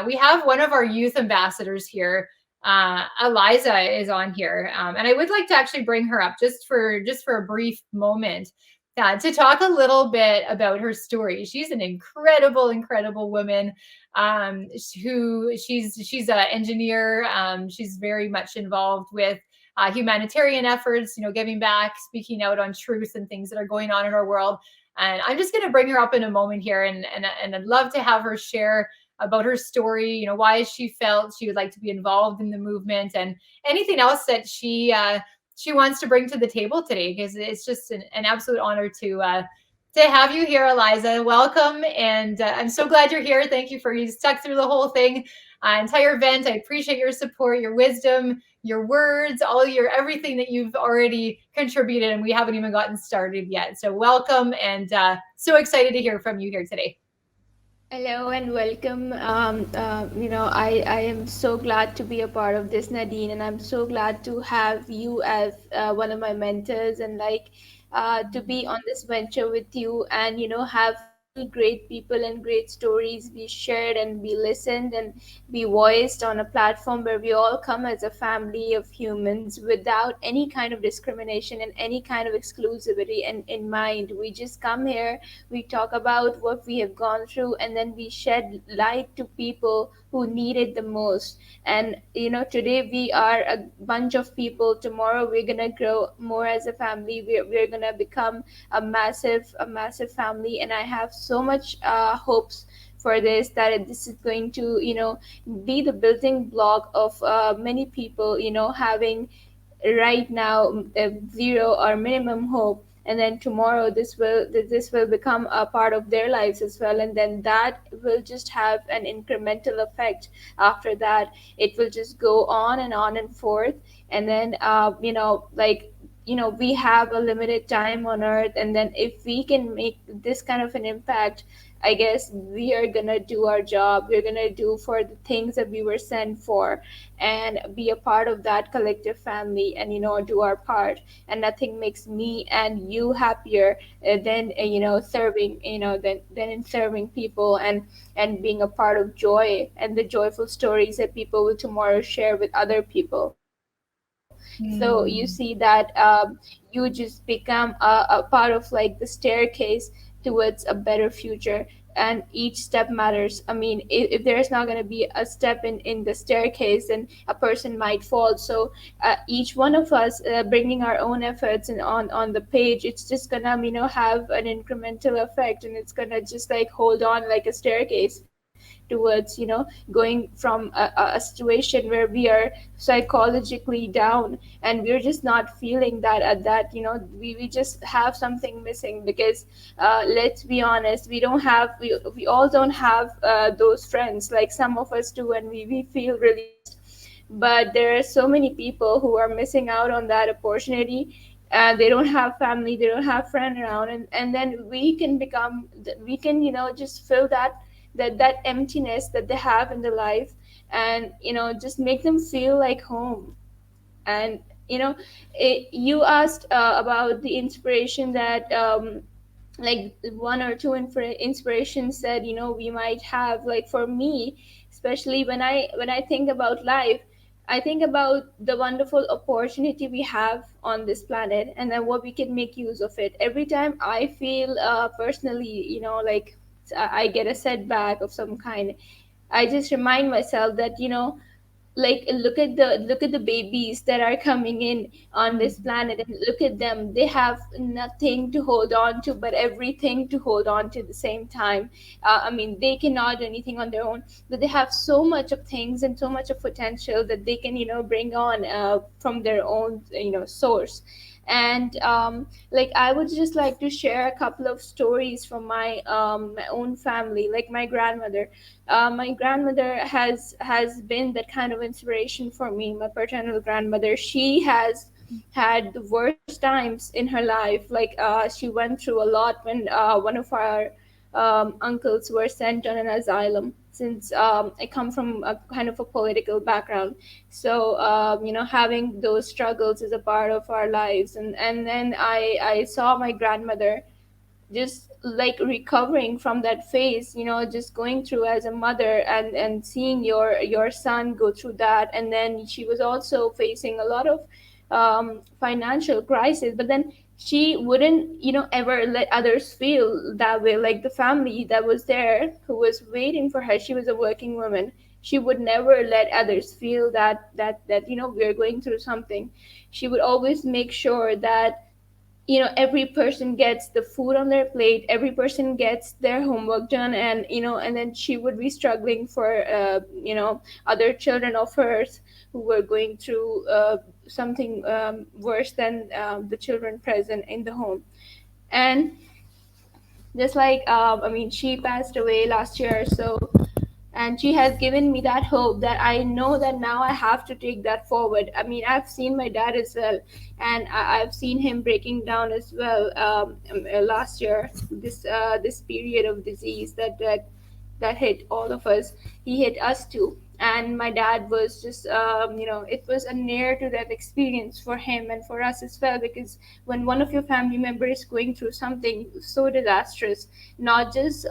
we have one of our youth ambassadors here. Aliza is on here, and I would like to actually bring her up just for a brief moment to talk a little bit about her story. She's an incredible woman, who she's an engineer. She's very much involved with humanitarian efforts, giving back, speaking out on truth and things that are going on in our world. And I'm just going to bring her up in a moment here, and I'd love to have her share about her story, why she felt she would like to be involved in the movement, and anything else that she wants to bring to the table today, because it's just an absolute honor to have you here, Aliza. Welcome, and I'm so glad you're here. Thank you for you stuck through the whole thing, entire event. I appreciate your support, your wisdom, your words, all your everything that you've already contributed, and we haven't even gotten started yet. So welcome, and so excited to hear from you here today. Hello and welcome. I am so glad to be a part of this, Nadine, and I'm so glad to have you as one of my mentors, and to be on this venture with you, and have so many great people and great stories be shared and be listened and be voiced on a platform where we all come as a family of humans without any kind of discrimination and any kind of exclusivity in mind. We just come here, we talk about what we have gone through, and then we shed light to people who need it the most. And today we are a bunch of people, tomorrow we're gonna grow more as a family, we're gonna become a massive family. And I have so much hopes for this, that this is going to be the building block of many people having right now zero or minimum hope, and then tomorrow this will become a part of their lives as well, and then that will just have an incremental effect. After that, it will just go on and forth. And then we have a limited time on earth, and then if we can make this kind of an impact, I guess we are gonna do our job. We're gonna do for the things that we were sent for, and be a part of that collective family, and do our part. And nothing makes me and you happier than serving, than in serving people, and being a part of joy and the joyful stories that people will tomorrow share with other people. So you see that you just become a part of like the staircase towards a better future. And each step matters. I mean, if there's not going to be a step in the staircase, then a person might fall. So each one of us bringing our own efforts and on the page, it's just gonna have an incremental effect, and it's gonna just like hold on like a staircase towards going from a situation where we are psychologically down, and we're just not feeling that at that we just have something missing. Because let's be honest, we all don't have those friends like some of us do, and we feel really lost. But there are so many people who are missing out on that opportunity. They don't have family, they don't have friend around, and then we can just fill that emptiness that they have in their life, and just make them feel like home. And you asked about the inspiration that like one or two inspirations that we might have. Like for me, especially when I think about life, I think about the wonderful opportunity we have on this planet, and then what we can make use of it. Every time I feel personally, like I get a setback of some kind, I just remind myself that like look at the babies that are coming in on this planet, and look at them. They have nothing to hold on to but everything to hold on to at the same time. I mean, they cannot do anything on their own, but they have so much of things and so much of potential that they can bring on from their own source. And like I would just like to share a couple of stories from my own family. Like my grandmother has been that kind of inspiration for me. My paternal grandmother, she has had the worst times in her life. Like she went through a lot when one of our uncles were sent on an asylum, since I come from a kind of a political background. So having those struggles is a part of our lives. And then I saw my grandmother just like recovering from that phase, just going through as a mother, and seeing your son go through that. And then she was also facing a lot of financial crisis, but then she wouldn't ever let others feel that way. Like the family that was there who was waiting for her, she was a working woman, she would never let others feel that we're going through something. She would always make sure that every person gets the food on their plate, every person gets their homework done. And then she would be struggling for other children of hers who were going through something worse than the children present in the home. And just like she passed away last year or so, and she has given me that hope that I know that now I have to take that forward. I've seen my dad as well, and I've seen him breaking down as well. Last year, this period of disease that hit all of us, he hit us too. And my dad was just it was a near to death experience for him and for us as well, because when one of your family members is going through something so disastrous, not just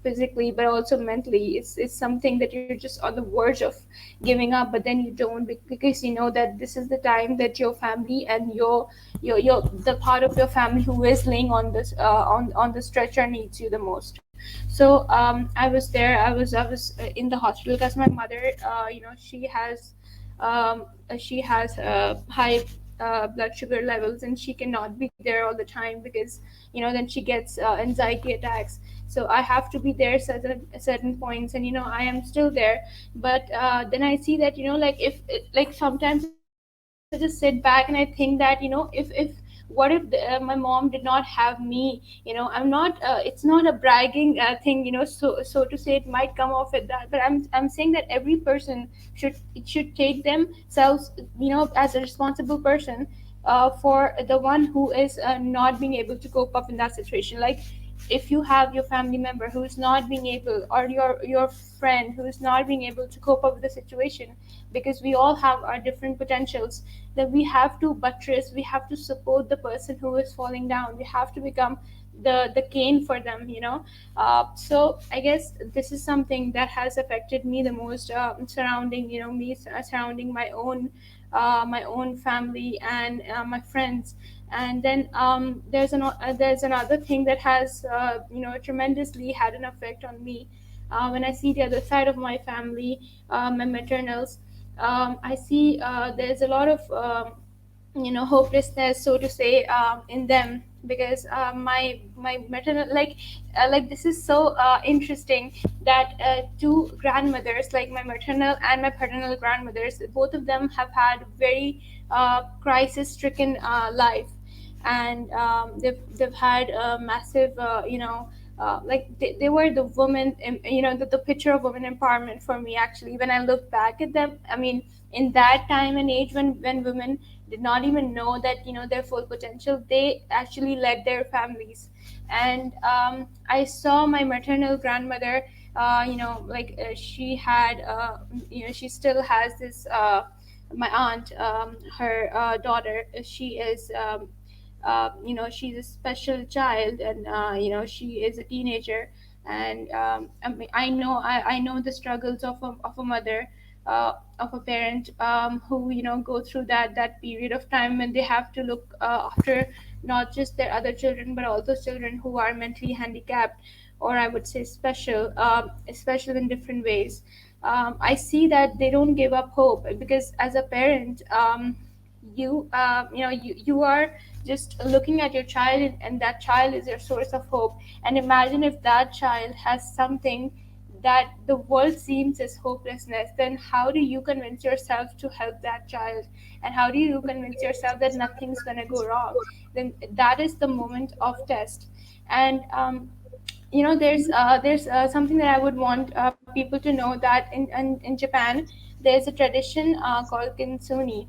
physically but also mentally, it's something that you're just on the verge of giving up, but then you don't, because you know that this is the time that your family and your the part of your family who is laying on this on the stretcher needs you the most. So I was there, I was in the hospital because my mother she has high blood sugar levels, and she cannot be there all the time, because then she gets anxiety attacks. So I have to be there certain points, and I am still there. But then I see that like if like sometimes I just sit back and I think that if what if my mom did not have me, I'm not it's not a bragging thing, so to say. It might come off at that, but I'm saying that every person should take themselves as a responsible person for the one who is not being able to cope up in that situation. Like if you have your family member who is not being able, or your friend who is not being able to cope up with the situation, because we all have our different potentials, then we have to buttress, we have to support the person who is falling down, we have to become the cane for them, so I guess this is something that has affected me the most, surrounding me, surrounding my own family and my friends. And then there's another thing that has tremendously had an effect on me. When I see the other side of my family, my maternals, I see there's a lot of hopelessness, so to say, in them, because my maternal, like this is so interesting that two grandmothers, like my maternal and my paternal grandmothers, both of them have had very crisis stricken life. And they've had a massive like they were the woman, the picture of women empowerment for me. Actually, when I look back at them, in that time and age, when women did not even know that their full potential, they actually led their families. And I saw my maternal grandmother, she had she still has this my aunt, her daughter, she is she's a special child, and she is a teenager. And I know the struggles of a mother, of a parent, who go through that period of time when they have to look after not just their other children, but also children who are mentally handicapped, or I would say special, special in different ways. I see that they don't give up hope, because as a parent, you are just looking at your child, and that child is your source of hope. And imagine if that child has something that the world seems as hopelessness, then how do you convince yourself to help that child? And how do you convince yourself that nothing's going to go wrong? Then that is the moment of test. And there's something that I would want people to know, that in Japan there's a tradition called kintsugi.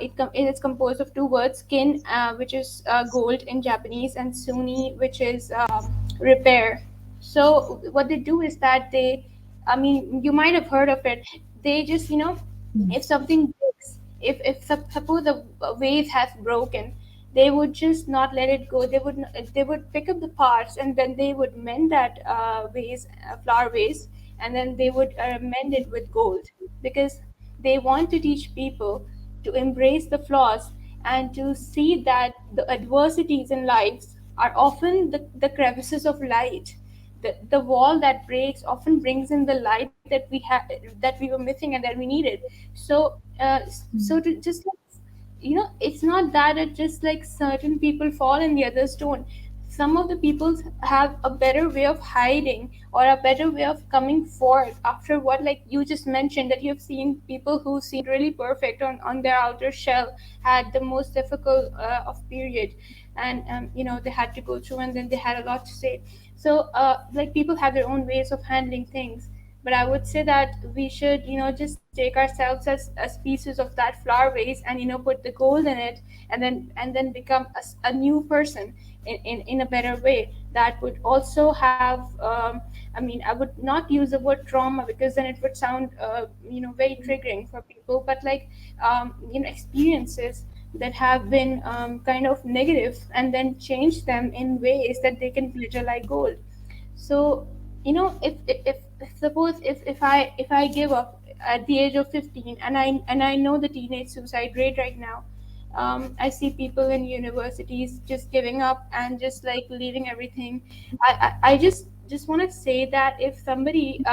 It is composed of two words: kin, which is gold in Japanese, and suni, which is repair. So what they do is that you might have heard of it. They just, if something breaks, if suppose a vase has broken, they would just not let it go. They would pick up the parts, and then they would mend that vase, flower vase, and then they would mend it with gold, because they want to teach people to embrace the flaws and to see that the adversities in lives are often the crevices of light. The wall that breaks often brings in the light that that we were missing and that we needed. So so to just it's not that it just like certain people fall and the others don't. Some of the people have a better way of hiding or a better way of coming forth after what, like you just mentioned, that you've seen people who seemed really perfect on their outer shell had the most difficult of period, and they had to go through, and then they had a lot to say. So like people have their own ways of handling things, but I would say that we should just take ourselves as pieces of that flower vase, and put the gold in it, and then become a new person in a better way that would also have I mean, I would not use the word trauma, because then it would sound very triggering for people, but like experiences that have been kind of negative, and then change them in ways that they can glitter like gold. So if suppose if I give up at the age of 15, and I know the teenage suicide rate right now. I see people in universities just giving up and just like leaving everything. I just want to say that if somebody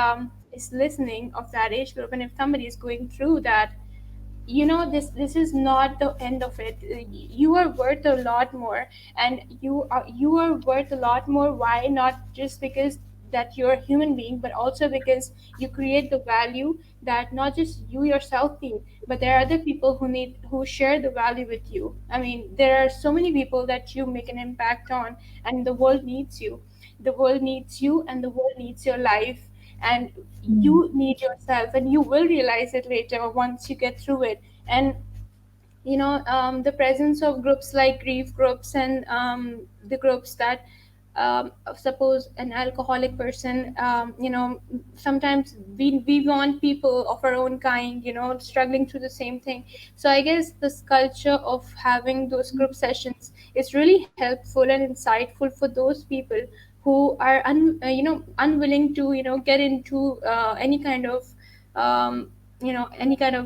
is listening of that age group, and if somebody is going through that, this is not the end of it. You are worth a lot more, and you are worth a lot more. Why? Not just because that you're a human being, but also because you create the value that not just you yourself need, but there are other people who share the value with you. I mean, there are so many people that you make an impact on, and the world needs you. The world needs you, and the world needs your life, and you need yourself, and you will realize it later once you get through it. And the presence of groups like grief groups, and the groups that suppose an alcoholic person, sometimes we want people of our own kind, struggling through the same thing. So I guess this culture of having those group sessions is really helpful and insightful for those people who are unwilling to get into any kind of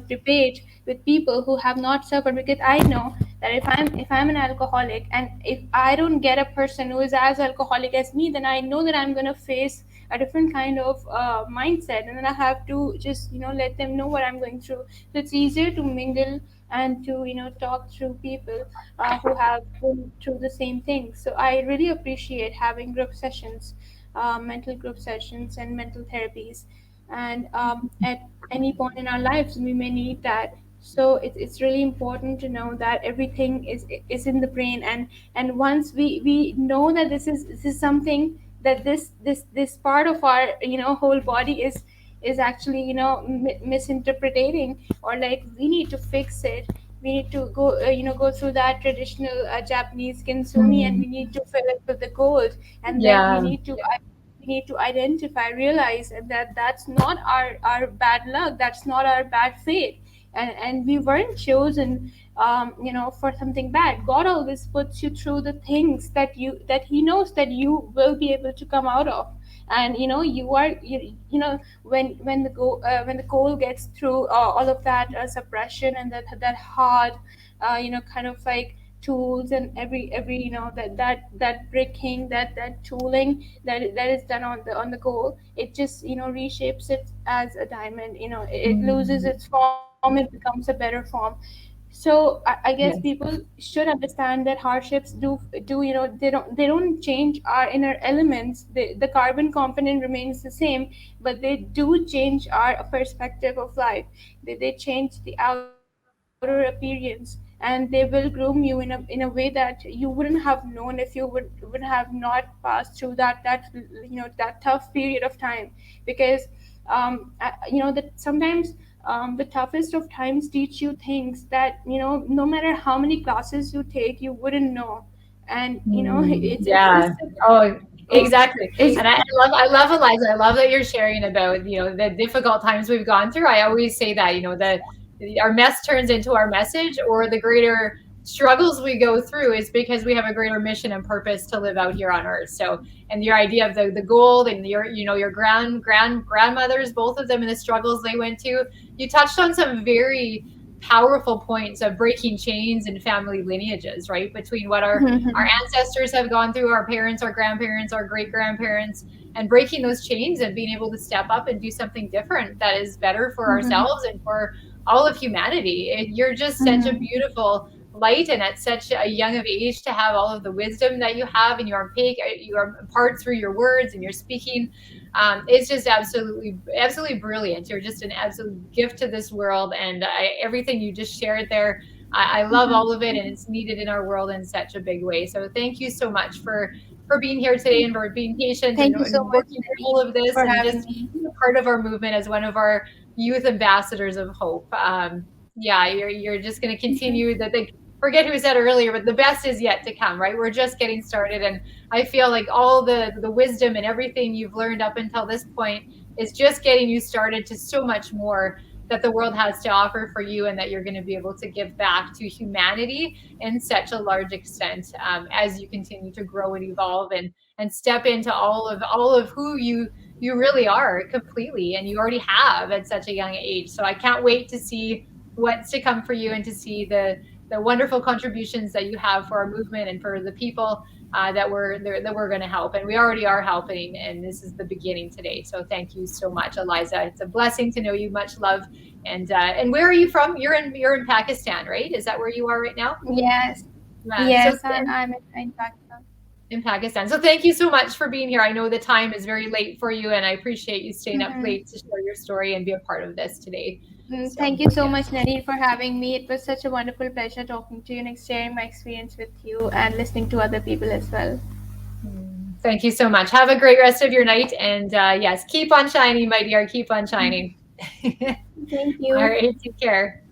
debate with people who have not suffered, because I know that if I'm an alcoholic, and if I don't get a person who is as alcoholic as me, then I know that I'm going to face a different kind of mindset, and then I have to just let them know what I'm going through. So it's easier to mingle and to talk through people who have been through the same thing. So I really appreciate having group sessions, mental group sessions and mental therapies, and at any point in our lives we may need that. So it's really important to know that everything is in the brain, and once we know that this is something that this part of our whole body is actually misinterpreting, or like we need to fix it. We need to go through that traditional Japanese kintsugi, and we need to fill it with the gold, and then Yeah. we need to identify, realize that that's not our bad luck, that's not our bad fate, and we weren't chosen for something bad. God always puts you through the things that He knows that you will be able to come out of. And you are when the coal gets through all of that suppression, and that hard kind of like tools, and every that bricking, that tooling that is done on the goal, it just reshapes it as a diamond. It loses its form, it becomes a better form. So I guess Yes. people should understand that hardships do they don't change our inner elements. The carbon component remains the same, but they do change our perspective of life. They change the outer appearance, and they will groom you in a way that you wouldn't have known if you would have not passed through that tough period of time. Because that sometimes the toughest of times teach you things that no matter how many classes you take, you wouldn't know. And it's Yeah. just Oh, it's exactly. it's And I love Eliza. I love that you're sharing about, the difficult times we've gone through. I always say that, that our mess turns into our message, or the greater struggles we go through is because we have a greater mission and purpose to live out here on earth. So, and your idea of the gold and your grandmothers, both of them, and the struggles they went to, you touched on some very powerful points of breaking chains and family lineages, right? Between what our ancestors have gone through, our parents, our grandparents, our great grandparents, and breaking those chains and being able to step up and do something different that is better for ourselves and for all of humanity. You're just such a beautiful light, and at such a young of age to have all of the wisdom that you have and you impart through your words and your speaking. It's just absolutely brilliant. You're just an absolute gift to this world, and everything you just shared there, I love all of it, and it's needed in our world in such a big way. So thank you so much for being here today and for being patient Thank you and so much, working through all of this for and having just me. being a part of our movement as one of our youth ambassadors of hope. Yeah, you're just going to continue that. Forget who said earlier, but the best is yet to come, right? We're just getting started, and I feel like all the wisdom and everything you've learned up until this point is just getting you started to so much more that the world has to offer for you, and that you're going to be able to give back to humanity in such a large extent, as you continue to grow and evolve and step into all of who you really are completely, and you already have at such a young age. So I can't wait to see what's to come for you and to see the wonderful contributions that you have for our movement and for the people that we're going to help, and we already are helping, and this is the beginning today. So thank you so much, Aliza. It's a blessing to know you. Much love. And where are you from? You're in Pakistan, right? Is that where you are right now? Yes, Yeah. So yes, I'm in Pakistan. in Pakistan. So thank you so much for being here. I know the time is very late for you, and I appreciate you staying up late to share your story and be a part of this today. So Thank you so yeah. much, Nadine, for having me. It was such a wonderful pleasure talking to you and sharing my experience with you and listening to other people as well. Thank you so much. Have a great rest of your night. And yes, keep on shining, my dear. Keep on shining. Thank All you. right. Take care.